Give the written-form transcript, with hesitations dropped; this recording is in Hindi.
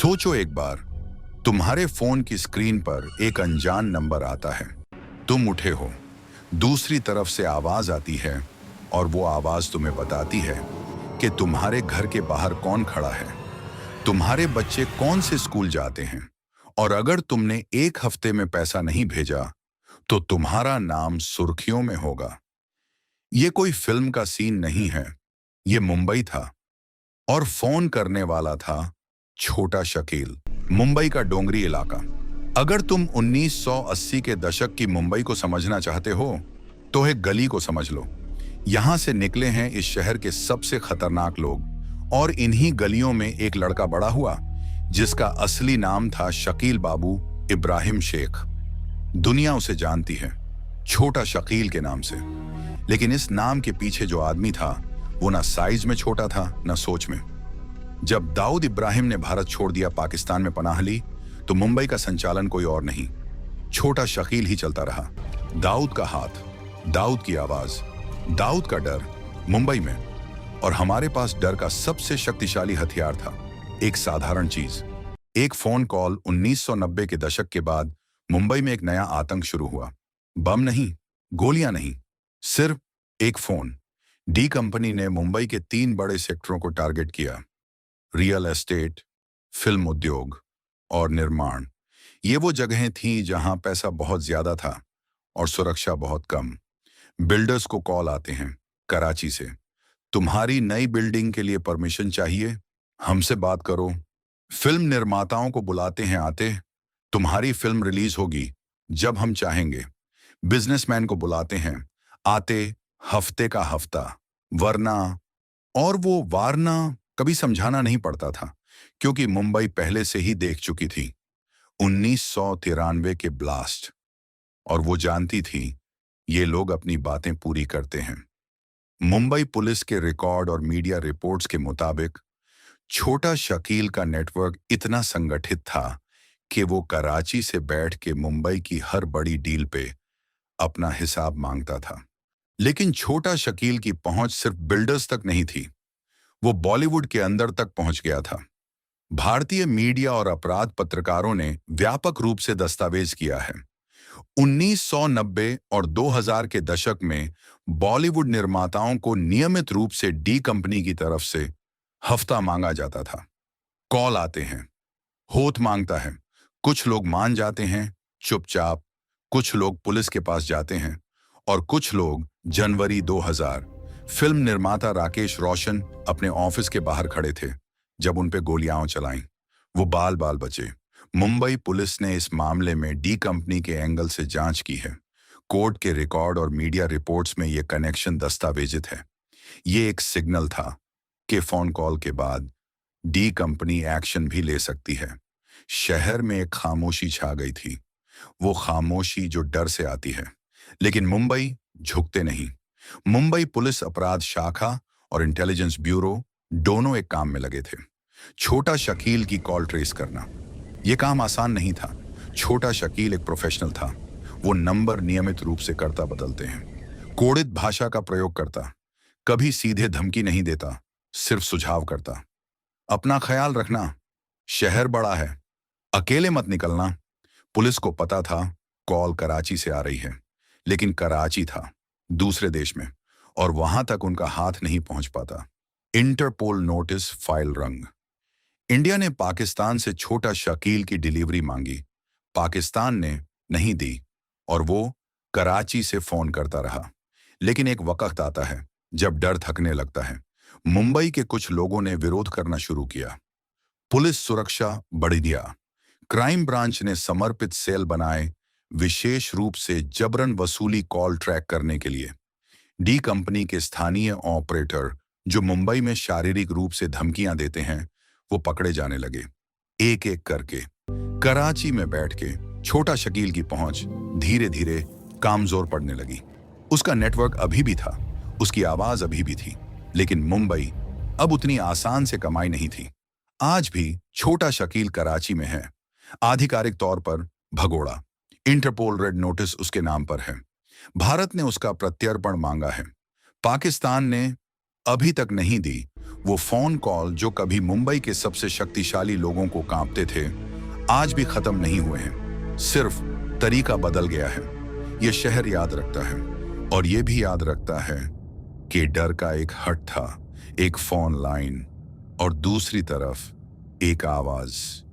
सोचो एक बार, तुम्हारे फोन की स्क्रीन पर एक अनजान नंबर आता है। तुम उठे हो, दूसरी तरफ से आवाज आती है और वो आवाज तुम्हें बताती है कि तुम्हारे घर के बाहर कौन खड़ा है, तुम्हारे बच्चे कौन से स्कूल जाते हैं, और अगर तुमने एक हफ्ते में पैसा नहीं भेजा तो तुम्हारा नाम सुर्खियों में होगा। ये कोई फिल्म का सीन नहीं है, ये मुंबई था, और फोन करने वाला था छोटा शकील। मुंबई का डोंगरी इलाका। अगर तुम 1980 के दशक की मुंबई को समझना चाहते हो तो एक गली को समझ लो। यहां से निकले हैं इस शहर के सबसे खतरनाक लोग, और इन्हीं गलियों में एक लड़का बड़ा हुआ जिसका असली नाम था शकील बाबू इब्राहिम शेख। दुनिया उसे जानती है छोटा शकील के नाम से, लेकिन इस नाम के पीछे जो आदमी था वो ना साइज में छोटा था ना सोच में। जब दाऊद इब्राहिम ने भारत छोड़ दिया, पाकिस्तान में पनाह ली, तो मुंबई का संचालन कोई और नहीं, छोटा शकील ही चलता रहा। दाऊद का हाथ, दाऊद की आवाज, दाऊद का डर मुंबई में। और हमारे पास डर का सबसे शक्तिशाली हथियार था, एक साधारण चीज, एक फोन कॉल। 1990 के दशक के बाद मुंबई में एक नया आतंक शुरू हुआ। बम नहीं, गोलियां नहीं, सिर्फ एक फोन। डी कंपनी ने मुंबई के 3 बड़े सेक्टरों को टारगेट किया, रियल एस्टेट, फिल्म उद्योग और निर्माण। ये वो जगहें थीं जहां पैसा बहुत ज्यादा था और सुरक्षा बहुत कम। बिल्डर्स को कॉल आते हैं कराची से, तुम्हारी नई बिल्डिंग के लिए परमिशन चाहिए, हमसे बात करो। फिल्म निर्माताओं को बुलाते हैं आते, तुम्हारी फिल्म रिलीज होगी जब हम चाहेंगे। बिजनेसमैन को बुलाते हैं आते, हफ्ते का हफ्ता, वरना। और वो वारना कभी समझाना नहीं पड़ता था, क्योंकि मुंबई पहले से ही देख चुकी थी 1993 के ब्लास्ट, और वो जानती थी ये लोग अपनी बातें पूरी करते हैं। मुंबई पुलिस के रिकॉर्ड और मीडिया रिपोर्ट्स के मुताबिक छोटा शकील का नेटवर्क इतना संगठित था कि वो कराची से बैठ के मुंबई की हर बड़ी डील पे अपना हिसाब मांगता था। लेकिन छोटा शकील की पहुंच सिर्फ बिल्डर्स तक नहीं थी, वो बॉलीवुड के अंदर तक पहुंच गया था। भारतीय मीडिया और अपराध पत्रकारों ने व्यापक रूप से दस्तावेज किया है। 1990 और 2000 के दशक में बॉलीवुड निर्माताओं को नियमित रूप से डी कंपनी की तरफ से हफ्ता मांगा जाता था। कॉल आते हैं, होठ मांगता है, कुछ लोग मान जाते हैं चुपचाप, कुछ लोग पुलिस के पास जाते हैं, और कुछ लोग जनवरी 2000 फिल्म निर्माता राकेश रोशन अपने ऑफिस के बाहर खड़े थे जब उन पे गोलियां चलाईं। वो बाल बाल बचे। मुंबई पुलिस ने इस मामले में डी कंपनी के एंगल से जांच की है। कोर्ट के रिकॉर्ड और मीडिया रिपोर्ट्स में ये कनेक्शन दस्तावेजित है। ये एक सिग्नल था कि फोन कॉल के बाद डी कंपनी एक्शन भी ले सकती है। शहर में एक खामोशी छा गई थी, वो खामोशी जो डर से आती है। लेकिन मुंबई झुकते नहीं। मुंबई पुलिस अपराध शाखा और इंटेलिजेंस ब्यूरो दोनों एक काम में लगे थे, छोटा शकील की कॉल ट्रेस करना। यह काम आसान नहीं था। छोटा शकील एक प्रोफेशनल था। वो नंबर नियमित रूप से करता बदलते हैं, कोडित भाषा का प्रयोग करता, कभी सीधे धमकी नहीं देता, सिर्फ सुझाव करता। अपना ख्याल रखना, शहर बड़ा है, अकेले मत निकलना। पुलिस को पता था कॉल कराची से आ रही है, लेकिन कराची था दूसरे देश में, और वहां तक उनका हाथ नहीं पहुंच पाता। इंटरपोल नोटिस फाइल रंग। इंडिया ने पाकिस्तान से छोटा शकील की डिलीवरी मांगी, पाकिस्तान ने नहीं दी, और वो कराची से फोन करता रहा। लेकिन एक वक्त आता है जब डर थकने लगता है। मुंबई के कुछ लोगों ने विरोध करना शुरू किया। पुलिस सुरक्षा बढ़ दिया। क्राइम ब्रांच ने समर्पित सेल बनाए, विशेष रूप से जबरन वसूली कॉल ट्रैक करने के लिए। डी कंपनी के स्थानीय ऑपरेटर जो मुंबई में शारीरिक रूप से धमकियां देते हैं, वो पकड़े जाने लगे, एक एक करके। कराची में बैठ के छोटा शकील की पहुंच धीरे धीरे कामजोर पड़ने लगी। उसका नेटवर्क अभी भी था, उसकी आवाज अभी भी थी, लेकिन मुंबई अब उतनी आसान से कमाई नहीं थी। आज भी छोटा शकील कराची में है, आधिकारिक तौर पर भगोड़ा। इंटरपोल रेड नोटिस उसके नाम पर है। भारत ने उसका प्रत्यर्पण मांगा है, पाकिस्तान ने अभी तक नहीं दी। वो फोन कॉल जो कभी मुंबई के सबसे शक्तिशाली लोगों को कांपते थे, आज भी खत्म नहीं हुए हैं। सिर्फ तरीका बदल गया है। ये शहर याद रखता है, और ये भी याद रखता है कि डर का एक हट था, एक फोन लाइन, और दूसरी तरफ एक आवाज।